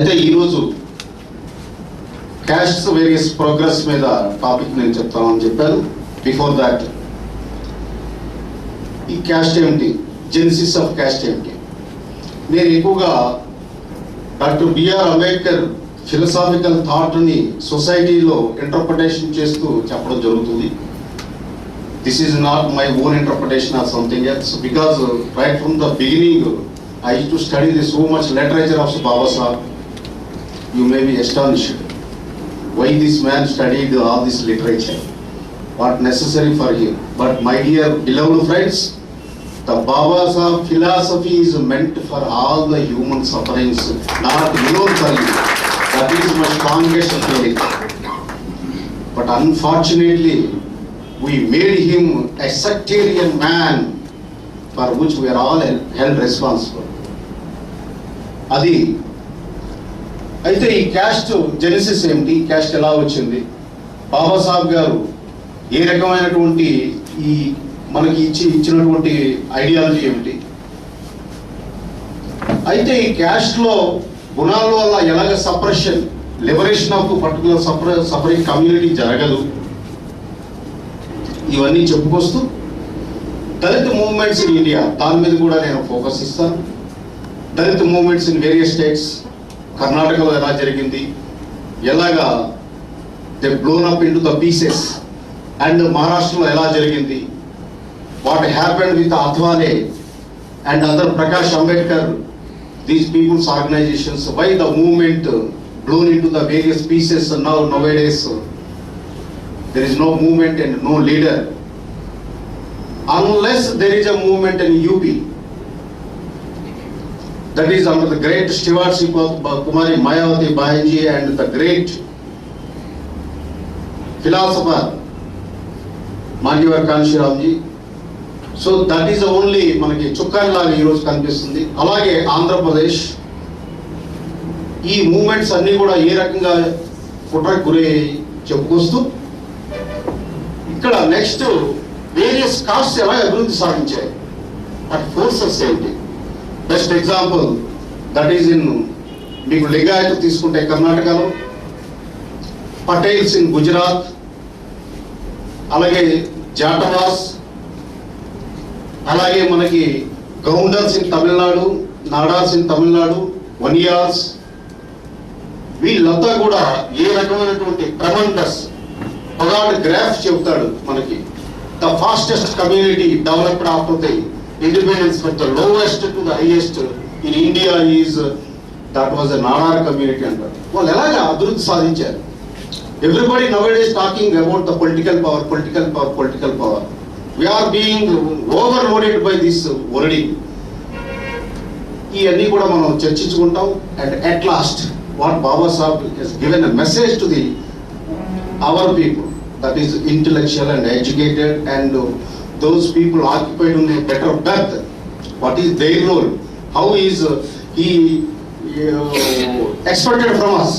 అయితే ఈరోజు caste various progress మీద టాపిక్ నేను చెప్తానని చెప్పాను. బిఫోర్ దాట్, ఈ క్యాస్ట్ ఏమిటి, జెనిసిస్ ఆఫ్ క్యాస్ట్ ఏమిటి, నేను ఎక్కువగా డాక్టర్ బిఆర్ అంబేద్కర్ ఫిలసాఫికల్ థాట్ని సొసైటీలో ఇంటర్ప్రిటేషన్ చేస్తూ చెప్పడం జరుగుతుంది. This is not my own interpretation or something else, because right from the beginning I used to study this so much literature of Baba Sahib. You may be astonished why this man studied all this literature, what necessary for him. But my dear beloved friends, the Baba Sahib philosophy is meant for all the human sufferings, not alone for you. That is my strongest feeling. But unfortunately, we made him a sectarian man for which we are all held responsible. అది అయితే ఈ caste genesis ఏమిటి, caste ఎలా వచ్చింది, బాబాసాహెబ్ గారు ఏ రకమైనటువంటి ఈ మనకి ఇచ్చినటువంటి ఐడియాలజీ ఏమిటి. అయితే ఈ క్యాస్ట్లో గుణాల వల్ల ఎలాగ suppression, liberation of particular separate community జరగదు, ఇవన్నీ చెప్పుకొస్తూ దళిత మూవ్మెంట్స్ ఇన్ ఇండియా, దాని మీద కూడా నేను ఫోకస్ ఇస్తాను. Dalit movements in various states, కర్ణాటకలో ఎలా జరిగింది, ఎలాగా they blown up in to the pieces, and మహారాష్ట్రలో ఎలా జరిగింది, what happened with Athawale and other Prakash Ambedkar, these peoples organisations, why the movement blown in to the various pieces. Nowadays there is no movement and no leader unless there is a movement in UP, that is under the great stewardship of Kumari Mayawati Bahanji and the great philosopher Manyavar Kanshiramji. So that is the only మనకి చుక్కాని లాగా ఈరోజు కనిపిస్తుంది. అలాగే ఆంధ్రప్రదేశ్, ఈ moments అన్నీ కూడా ఏ రకంగా కుట్రకు గురి చెప్పుకొస్తూ ఇక్కడ నెక్స్ట్ వేరియస్ కాస్ట్స్ ఎలా అభివృద్ధి సాధించాయి, అట్ ఫోర్సెస్ ఏంటి. Best example that is in మీకు లింగాయత్ తీసుకుంటే కర్ణాటకలో, పటేల్స్ ఇన్ గుజరాత్, అలాగే జాటవాస్, అలాగే మనకి గౌండర్స్ ఇన్ తమిళనాడు, నాడార్స్ ఇన్ తమిళనాడు, వనియార్స్, వీళ్ళంతా కూడా ఏ రకమైనటువంటి ట్రమండస్ పగాడ్ గ్రాఫ్ చెబుతాడు మనకి. The fastest community developed after the independence, but the lowest to the highest in India is that was a Nadar community అంటారు. వాళ్ళు ఎలాగా అభివృద్ధి సాధించారు. Everybody nowadays talking about the political power, political power, political power. We are being overloaded by this wording. ఇవన్నీ కూడా మనం చర్చించుకుంటాం. And at last what Baba Saheb has given a message to the our people, that is intellectual and educated, and those people occupied in a better berth. What is their role? How is he expected from us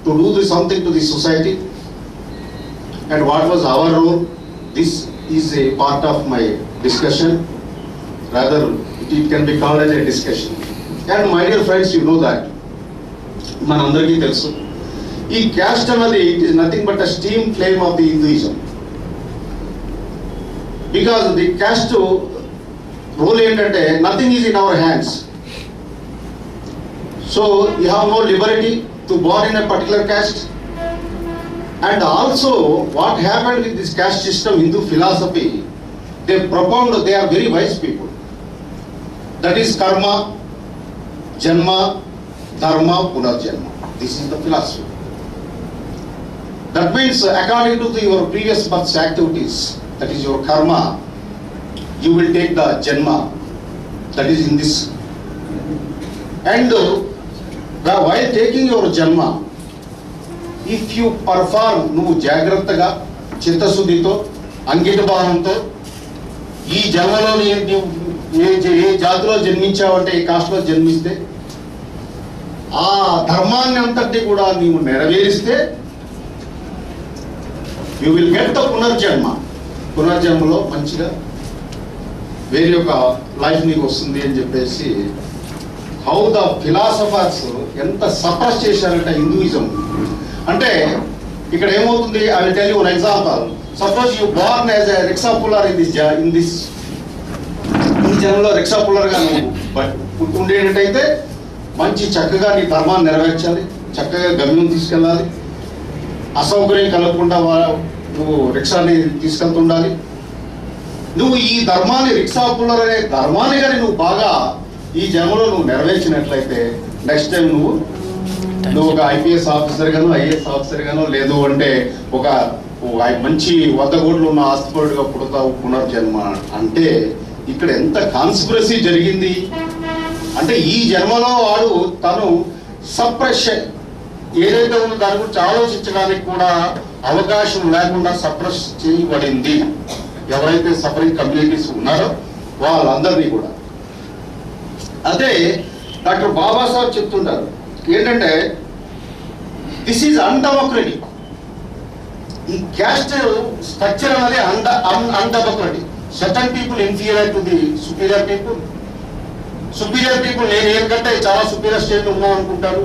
to do something to the society? And what was our role? This is a part of my discussion. Rather, it can be called as a discussion. And my dear friends, you know that మనందరికీ తెలుసు, ఈ caste అన్నది it is nothing but a steam flame of the Hinduism. Because the caste rule ఏంటంటే nothing is in our hands. So you have no liberty to born in a particular caste. And also what happened with this caste system, Hindu philosophy, they propound, they are very wise people. That is karma, janma, dharma, punarjanma. This is the philosophy. That means according to your previous birth activities, that is your karma, you will take the janma, that is in this. And while taking your janma, if you perform, నువ్వు జాగ్రత్తగా చిత్తశుద్ధితో అంకిత భావంతో ఈ జన్మలో ఏ జాతిలో జన్మించావంటే, ఏ కాస్ట్లో జన్మిస్తే, ఆ ధర్మాన్ని అంతటి కూడా నీవు నెరవేరిస్తే యూ విల్ గెట్ ద పునర్జన్మ. పునర్జన్మలో మంచిగా వేరే ఒక లైఫ్ నీకు వస్తుంది అని చెప్పేసి హౌ ద ఫిలాసఫర్స్ ఎంత సప్రెస్ చేశారంటే హిందూయిజం. అంటే ఇక్కడ ఏమవుతుంది, I will tell you one example. Suppose you Born as a rickshaw puller in this ఈ జనంలో రిక్షా పుల్లర్గా నువ్వు పుట్టుండేటట్టయితే మంచి చక్కగా నీ ధర్మాన్ని నెరవేర్చాలి, చక్కగా గమ్యం తీసుకెళ్ళాలి, అసౌకర్యం కలగకుండా నువ్వు రిక్షాని తీసుకెళ్తుండాలి. నువ్వు ఈ ధర్మాన్ని, రిక్షా పుల్లర్ అనే ధర్మాన్ని కానీ నువ్వు బాగా ఈ జన్మలో నువ్వు నెరవేర్చినట్లయితే నెక్స్ట్ టైం నువ్వు ఒక ఐపీఎస్ ఆఫీసర్ గాను, ఐఏఎస్ ఆఫీసర్ గాను, లేదు అంటే ఒక మంచి 100 కోట్లు ఉన్న ఆస్తిపరుడుగా పుడతావు పునర్జన్మ. అంటే ఇక్కడ ఎంత కాన్స్పిరసీ జరిగింది అంటే ఈ జన్మలో వాడు తను సప్రెషన్ ఏదైతే ఉందో దాని గురించి ఆలోచించడానికి కూడా అవకాశం లేకుండా సప్రెస్ చేయబడింది. ఎవరైతే సఫరింగ్ కమ్యూనిటీస్ ఉన్నారో వాళ్ళందరినీ కూడా. అదే డాక్టర్ బాబాసాహెబ్ చెప్తుంటారు ఏంటంటే దిస్ ఈజ్ అన్డెమోక్రటిక్. ఈ క్యాస్ట్ స్ట్రక్చర్ అనేది undemocratic. Certain people inferior to the superior people. Superior people నేను ఏంటంటే చాలా సుపీరియర్ స్టేజ్ ఉన్నాం అనుకుంటారు.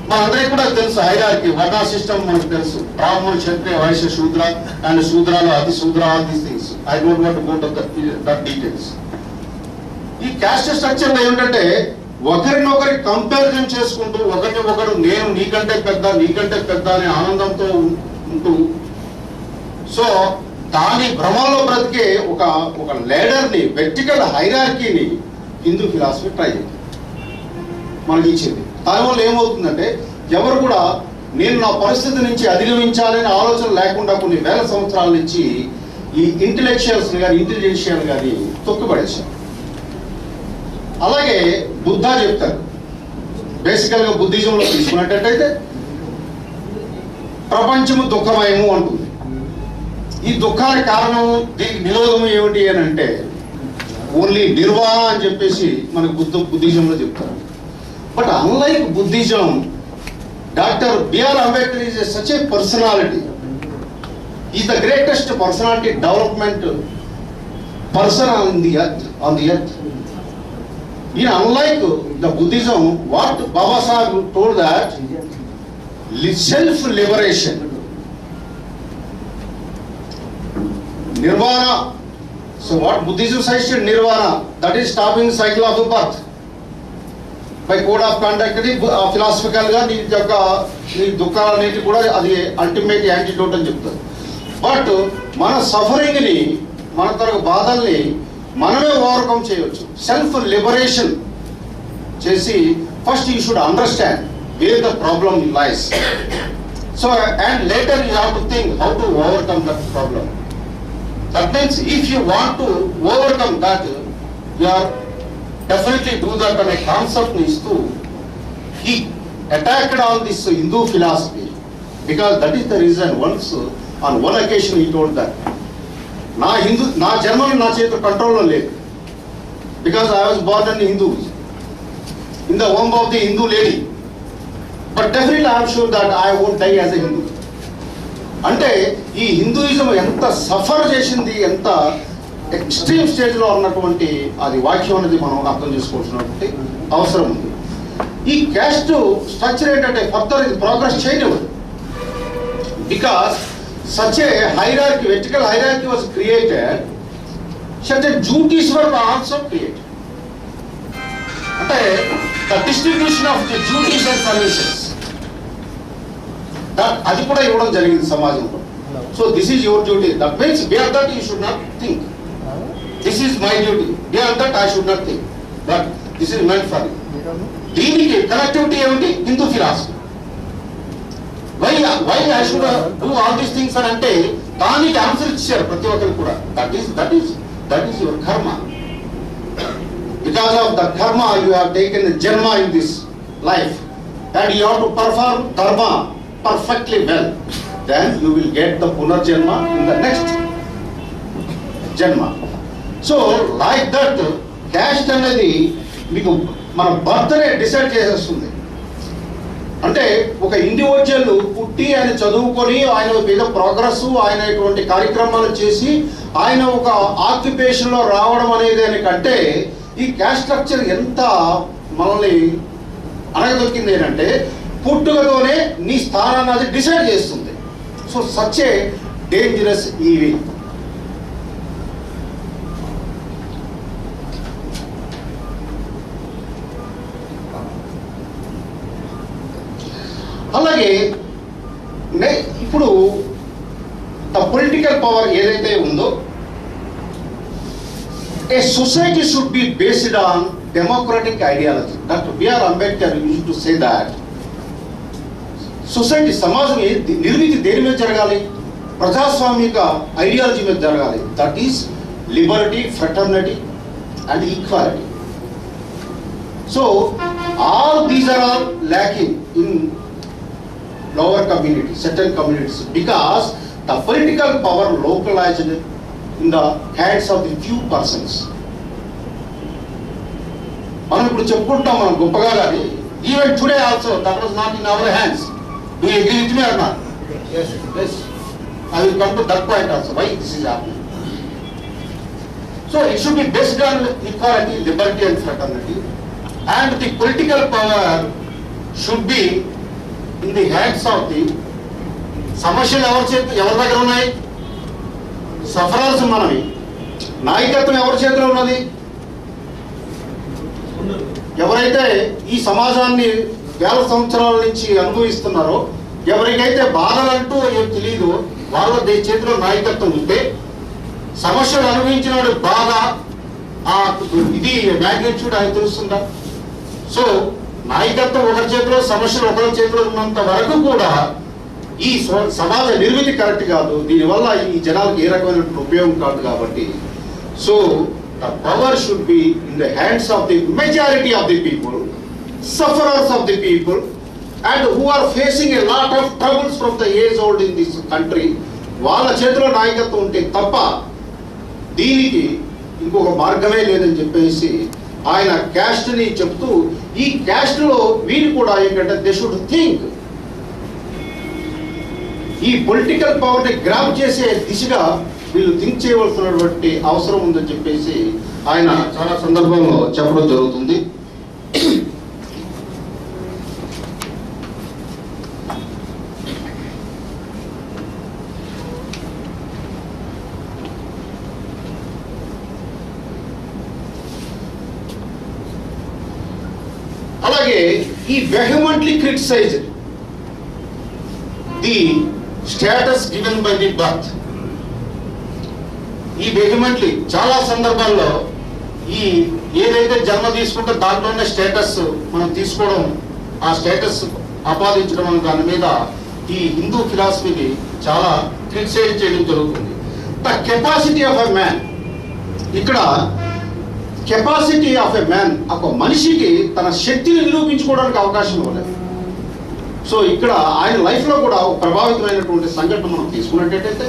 మనందరికీ కూడా తెలుసు హైరార్కీ, వర్ణ సిస్టమ్ మనకు తెలుసు. బ్రాహ్మణ, క్షత్రియ, వైశ్య, శూద్ర అండ్ శూద్రాలు, అతి శూద్ర, all these things. I don't want to go to that details. ఈ క్యాస్ట్ స్ట్రక్చర్లో ఏమిటంటే ఒకరినొకరి కంపారిజన్ చేసుకుంటూ ఒకరు నేను నీకంటే పెద్ద అనే ఆనందంతో ఉంటూ, సో దాని భ్రమలో బ్రతికే ఒక లేడర్ని, వెర్టికల్ హైరార్కీని హిందూ ఫిలాసఫీ ట్రై చేయండి మనకి ఇచ్చింది. దానివల్ల ఏమవుతుందంటే ఎవరు కూడా నేను నా పరిస్థితి నుంచి అధిగమించాలనే ఆలోచన లేకుండా కొన్ని వేల సంవత్సరాల నుంచి ఈ ఇంటెలెక్చువల్స్ కానీ ఇంటెలిజెన్షియల్ కానీ తొక్కుపడేశారు. అలాగే బుద్ధ చెప్తారు, బేసికల్గా బుద్ధిజంలో తీసుకున్నట్టయితే ప్రపంచము దుఃఖమయము అంటుంది. ఈ దుఃఖానికి కారణం, దీనికి నిరోధం ఏమిటి అని అంటే ఓన్లీ నిర్వాణ అని చెప్పేసి మనకు బుద్ధిజంలో చెప్తారు. But unlike Buddhism, doctor BR Ambedkar is such a personality. Is the greatest personality development person on the earth. In unlike the Buddhism, what Baba Sahib told that self-liberation, nirvana. So what Buddhism says to nirvana, that is stopping the cycle of birth. By code of conduct, philosophical గా నీ దుఃఖాలన్నిటి కూడా అది ultimate యాంటిడోట్ అని చెప్తారు. But మన సఫరింగ్ని, మన తరగ బాధల్ని మనమే ఓవర్కమ్ చేయవచ్చు. సెల్ఫ్ లిబరేషన్ చేసి first you should understand where the problem lies. So and later you have to think how to overcome that problem. That means if you want to overcome that, you are definitely do that అనే concept ని ఇస్తూ he attacked on this Hindu philosophy because that is the reason. Once on one occasion he told that నా జన్మను నా చేతిలో కంట్రోల్లో లేదు. Because I was born in Hindu, in the home of the Hindu lady. But definitely I'm sure that I won't die as a Hindu. అంటే ఈ Hinduism ఎంత suffer చేసింది, ఎంత ఎక్స్ట్రీమ్ స్టేజ్లో ఉన్నటువంటి అది వాక్యం అనేది మనం అర్థం చేసుకోవాల్సినటువంటి అవసరం ఉంది. ఈ క్యాస్ట్ స్ట్రక్చర్ ఏంటంటే ఫర్దర్ ఇది ప్రోగ్రెస్ చేయనివ్వదు. Because such a hierarchy, vertical hierarchy was created, certain duties were also created. అంటే the distribution of the duties and services, అది కూడా ఇవ్వడం జరిగింది సమాజంలో. So this is your duty. That means beyond that you should not think this is my duty, beyond that I should not think but this is meant for you. దీనికి connectivity ఏమిటి? Hindu philosophy. Why I should do all these things అని అంటే దానికి answer ఇచ్చారు ప్రతి ఒక్కరికి కూడా. That is your karma. Because of the karma you have taken janma in this life and you have to perform dharma perfectly well. Then you will get the punarjanma in the next janma. So like that caste అనేది మీకు మన బర్త్నే decide చేసేస్తుంది. అంటే ఒక individual పుట్టి ఆయన చదువుకొని ఆయన ఏదో ప్రోగ్రెస్, ఆయన ఇటువంటి కార్యక్రమాలు చేసి ఆయన ఒక ఆక్యుపేషన్లో రావడం అనేది కంటే ఈ క్యాస్ట్ స్ట్రక్చర్ ఎంత మనల్ని అడగదొక్కింది ఏంటంటే పుట్టుకతోనే నీ స్థానాన్ని అది డిసైడ్ చేస్తుంది. So such a dangerous evil. అలాగే ఇప్పుడు ద పొలిటికల్ పవర్ ఏదైతే ఉందో, a society should be based on democratic ideology. Dr. B.R. Ambedkar used to say that society సమాజం నిర్మితి దేని మీద జరగాలి? ప్రజాస్వామిక ఐడియాలజీ మీద జరగాలి. That is liberty, fraternity and equality. So all these are all lacking in lower communities, certain communities, because the political power localized in the hands of the few persons. మనం ఇప్పుడు చెప్పుకుంటాం మనం గొప్పగా, కానీ even today also that was not in our hands. Do you agree with me or not? yes I will come to that point also, why this is happening. So it should be based on equality, liberty and fraternity, and the political power should be in the hands of the సమస్యలు ఎవరి దగ్గర ఉన్నాయి? Sufferers మనవి. నాయకత్వం ఎవరి చేతిలో ఉన్నది? ఎవరైతే ఈ సమాజాన్ని వేల సంవత్సరాల నుంచి అనుభవిస్తున్నారో, ఎవరికైతే బాధలంటూ ఏం తెలియదు, వాళ్ళ చేతిలో నాయకత్వం ఉంటే సమస్యలు అనుభవించిన బాధ ఇది మ్యాగ్నిట్యూడ్ అని తెలుస్తుందా? సో నాయకత్వం ఒకరి చేతిలో, సమస్యలు ఒకరి చేతిలో ఉన్నంత వరకు కూడా ఈ సమాజ నిర్మితి కరెక్ట్ కాదు. దీనివల్ల ఈ జనాలకు ఏ రకమైనటువంటి ఉపయోగం కాదు. కాబట్టి so the power should be in the hands of the majority of the people, sufferers of the people, and who are facing a lot of troubles from the age old in this country. వాళ్ళ చేతిలో నాయకత్వం ఉంటే తప్ప దీనికి ఇంకొక మార్గమే లేదని చెప్పేసి ఆయన క్యాస్ట్ని చెప్తూ, ఈ క్యాస్ట్లో వీరు కూడా ఏంటంటే దే షుడ్ థింక్, ఈ పొలిటికల్ పవర్ని గ్రాప్ చేసే దిశగా వీళ్ళు థింక్ చేయవలసినటువంటి అవసరం ఉందని చెప్పేసి ఆయన చాలా సందర్భంలో చెప్పడం జరుగుతుంది. అలాగే he vehemently criticized the status given by the birth. ఈ vehemently చాలా సందర్భాల్లో ఈ ఏదైతే జన్మ తీసుకుంటే దాంట్లోనే స్టేటస్ మనం తీసుకోవడం, ఆ స్టేటస్ ఆపాదించడం అనే దాని మీద ఈ హిందూ ఫిలాసఫీని చాలా క్రిటిసైజ్ చేయడం జరుగుతుంది. The capacity of a man, ఇక్కడ కెపాసిటీ ఆఫ్ ఎ మ్యాన్, ఒక మనిషికి తన శక్తిని నిరూపించుకోవడానికి అవకాశం ఇవ్వలేదు. సో ఇక్కడ ఆయన లైఫ్లో కూడా ప్రభావితమైనటువంటి సంఘటన మనం తీసుకున్నట్టయితే,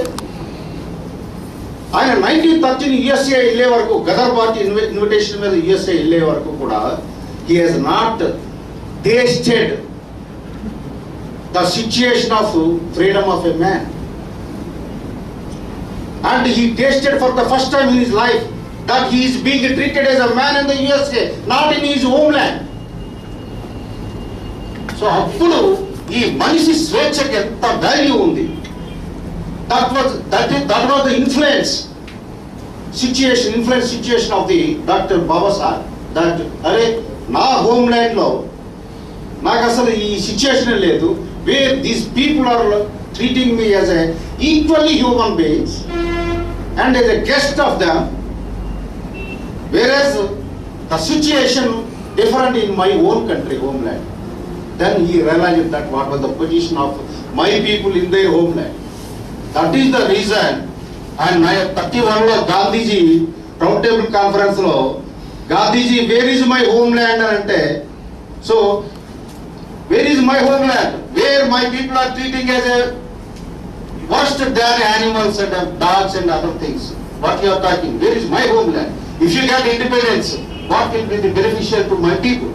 ఆయన 1913 USA వెళ్ళే వరకు, గదర్ పార్టీ ఇన్విటేషన్ మీద USA వెళ్ళే వరకు కూడా he has not tasted the situation of freedom of a man, and he tasted for the first time in his life that he is being treated as a man in the USA, not in his homeland. So appudu ee manishi swechaki enta value undi. That was the influence situation of the Dr. Baba Saheb, that are na homeland lo నాకు అసలు ఈ situation లేదు, where these people are treating me as a equally human beings and as a guest of them, whereas the situation different in my own country, homeland. Then he realized that what was the position of my people in their homeland. That is the reason. And 31 lo Gandhiji round table conference lo Gandhiji, where is my homeland ante, so where is my homeland, where my people are treating as a worse than animals and dogs and other things. What you are talking, where is my homeland? If you get independence, what will be the beneficial to my people?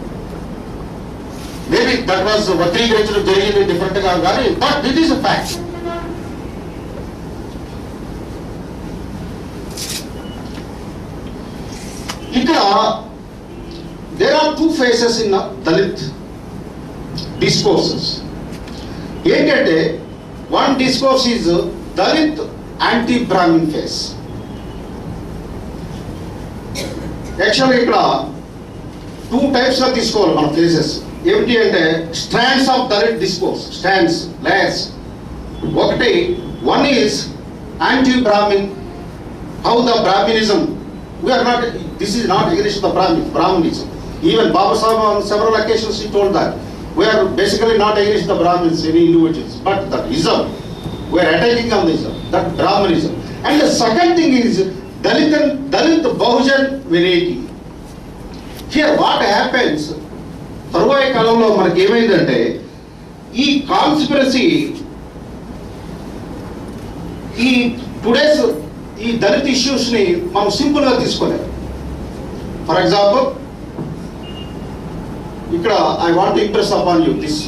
Maybe that was వర్గీకరించడం జరిగింది different గా, కానీ but it is a fact. ఇక్కడ there are two phases in Dalit discourses. ఏంటంటే one discourse is Dalit anti-Brahmin phase. యాక్చువల్గా ఇక్కడ two టైప్స్గా తీసుకోవాలి మన faces. ఏమిటి అంటే strands of Dalit discourse, strands, layers. ఒకటి one is anti Brahmin, how the Brahminism, we are not, this is not against the Brahminism. Even Baba Saheb on several occasions he told that we are basically not against the Brahmins, any individuals, but that ism we are attacking on the ism, that Brahmanism. And the second thing is Dalit Bahujan variety. Here what happens, తరువాయి కాలంలో మనకి ఏమైందంటే ఈ conspiracy, ఈ today's ఈ Dalit issues ని మనం simple గా తీసుకోలేము. ఫర్ ఎగ్జాంపుల్, ఇక్కడ I want to impress upon you this,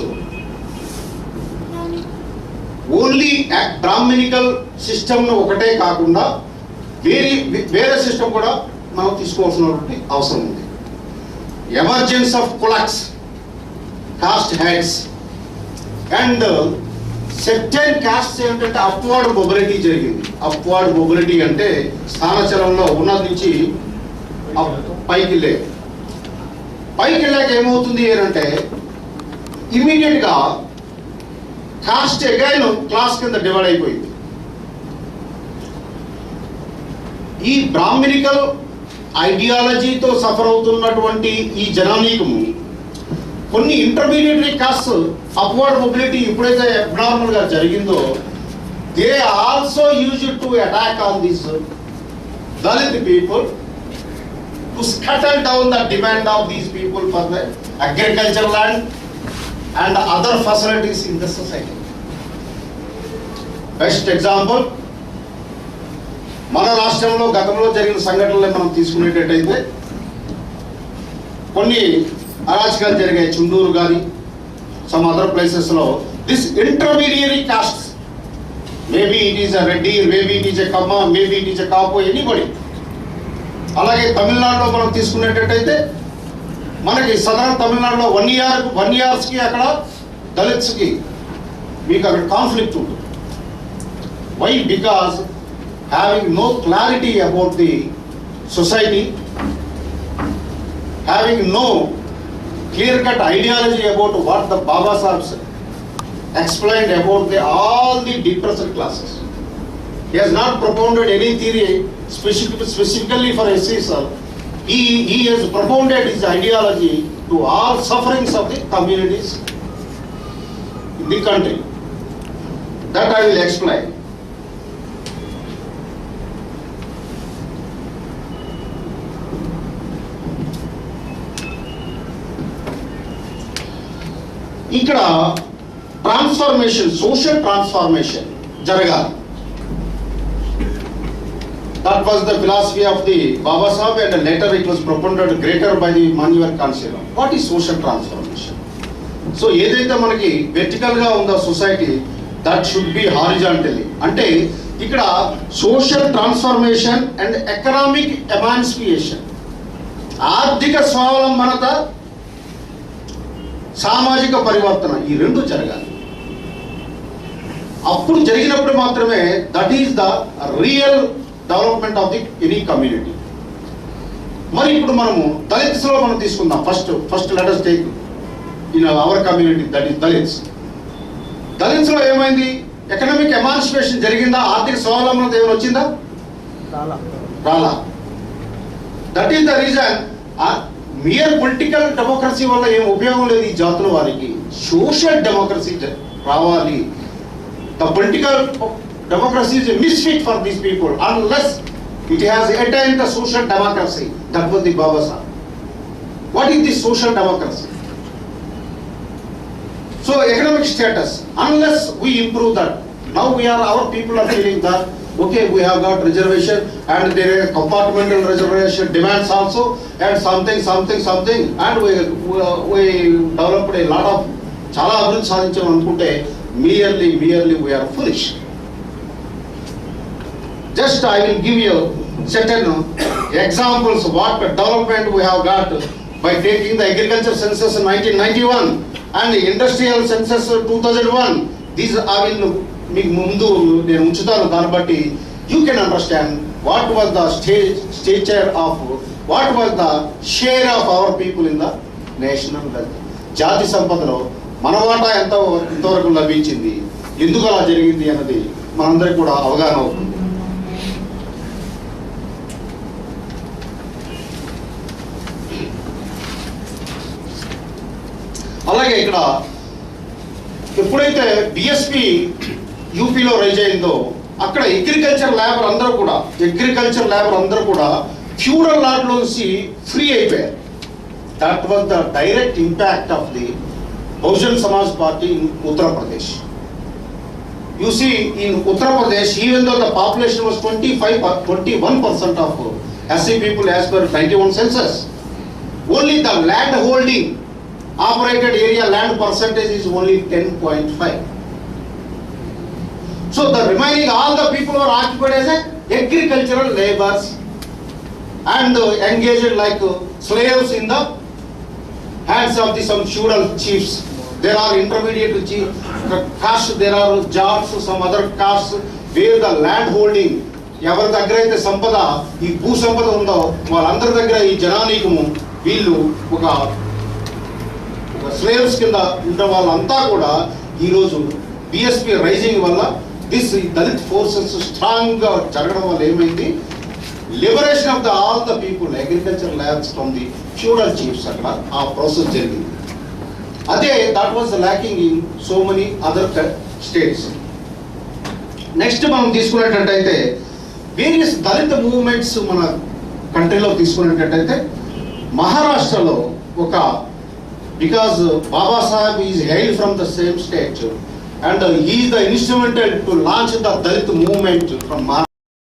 only Brahmanical system ఒకటే కాకుండా వేరే సిస్టమ్ కూడా మనం తీసుకోవాల్సినటువంటి అవసరం ఉంది. Emergence of kulaks, caste heads and certain caste ఏంటంటే అప్వర్డ్ మొబిలిటీ జరిగింది. అప్వర్డ్ మొబిలిటీ అంటే స్థానచలంలో ఉన్నది నుంచి పైకి వెళ్ళాక ఏమవుతుంది అంటే ఇమీడియట్ గా కాస్ట్ అగైన్ క్లాస్ కింద డివైడ్ అయిపోయింది. ఈ బ్రాహ్మణికల్ ఐడియాలజీతో సఫర్ అవుతున్నటువంటి ఈ జనానీకము కొన్ని ఇంటర్మీడియటరీ కాస్ట్ అప్వర్డ్ మొబిలిటీ ఎప్పుడైతే అబ్నార్మల్ గా జరిగిందో, they also use to attack on this Dalit people to scatter down the demand of these people for the agriculture land and other facilities in the society. Best example, మన రాష్ట్రంలో గతంలో జరిగిన సంఘటనలు మనం తీసుకునేటట్టయితే కొన్ని అరాచకాలు జరిగాయి. చుండూరు కానీ సమ్ అదర్ ప్లేసెస్లో this intermediary cost, maybe it is a Reddy, maybe it is a Kamma, maybe it is a Kapu, anybody. అలాగే తమిళనాడులో మనం తీసుకునేటట్టయితే మనకి సదరన్ తమిళనాడులో 1 yearsకి అక్కడ దళిత్స్కి మీకు అక్కడ కాన్ఫ్లిక్ట్ ఉంటుంది. Why? Because having no clarity about the society, having no clear-cut ideology about what the Baba Sahib explained about all the depressed classes. He has not propounded any theory specifically for SC. He has propounded his ideology to all sufferings of the communities in the country. That I will explain. ఇక్కడ transformation, social transformation జరగాలి. That was the philosophy of the Baba Saheb and later it was propounded greater by the Manyavar కాన్సెల్. What is social transformation? So ఏదైతే మనకి vertical గా ఉందో society, that should be horizontally. అంటే ఇక్కడ social transformation and economic emancipation, ఆర్థిక స్వావలంబనత, సామాజిక పరివర్తన, ఈ రెండు జరగాలి. అప్పుడు జరిగినప్పుడు మాత్రమే that is the real development of the any community. మరి ఇప్పుడు మనము దళిత్స్ లో మనం తీసుకుందాం. First let us take in our community, that is Dalits. Dalits లో ఏమైంది? ఎకనామిక్ ఎమాన్సిపేషన్ జరిగిందా? ఆర్థిక స్వావలంబనత ఏమైనా వచ్చిందా? రాలా. That is the reason. Mere political democracy వల్ల ఏం ఉపయోగం లేదు ఈ జాతుల వారికి. సోషల్ డెమోక్రసీ రావాలి. The political democracy is a misfit for these people unless it has attained the social democracy. That was the Baba Saheb. What is the social democracy? So economic status, unless we improve that, now our people are feeling that okay, we have got reservation and there is compartmental reservation demands also and something and we developed a lot of చాలా అభివృద్ధి సాధించాం అనుకుంటే merely we are foolish. Just I will give you certain examples what development we have got by taking the agriculture census in 1991 and the industrial census 2001. These I will మీకు ముందు నేను ఉంచుతాను. దాన్ని బట్టి you can understand what was the stature of, what was the share of our people in the national wealth. జాతి సంపదలో మన వాటా ఎంతవరకు లభించింది, ఎందుకు అలా జరిగింది అన్నది మనందరికీ కూడా అవగాహన అవుతుంది. అలాగే ఇక్కడ ఎప్పుడైతే బిఎస్పి యూపీలో రైజ్ అయిందో అక్కడ అగ్రికల్చర్ లేబర్ అందరూ కూడా ఫ్యూడల్ లాట్ నుంచి ఫ్రీ అయిపోయారు. That was the direct impact of the Bahujan Samaj party in Uttar Pradesh. You see, in Uttar Pradesh, even though the population was 21% of SC people as per 91 census, only the land holding operated area land percentage is only 10.5. So the remaining all the people were occupied as agricultural laborers and engaged like slaves in the hands of some feudal chiefs. There are intermediate castes, there are jobs, some other castes where the land holding, ఎవరి దగ్గర అయితే సంపద, ఈ భూ సంపద ఉందో వాళ్ళందరి దగ్గర ఈ జనానీకము వీళ్ళు ఒక స్లేవ్స్ కింద ఉన్న వాళ్ళంతా కూడా ఈరోజు బిఎస్పి రైజింగ్ వల్ల దిస్ దళిత్ ఫోర్సెస్ స్ట్రాంగ్ గా జరగడం వల్ల ఏమైంది, liberation of the all the people agriculture lands from the feudal chiefs అక్కడ ఆ ప్రాసెస్ జరిగింది. అదే that was lacking in so many other states. Next మనం తీసుకునేటట్టయితే వేరియస్ దళిత మూవ్మెంట్స్ మన కంట్రీలో తీసుకునేటట్టయితే మహారాష్ట్రలో ఒక because Baba Saheb is hail from the same state and is the instrumental to launch the Dalit movement from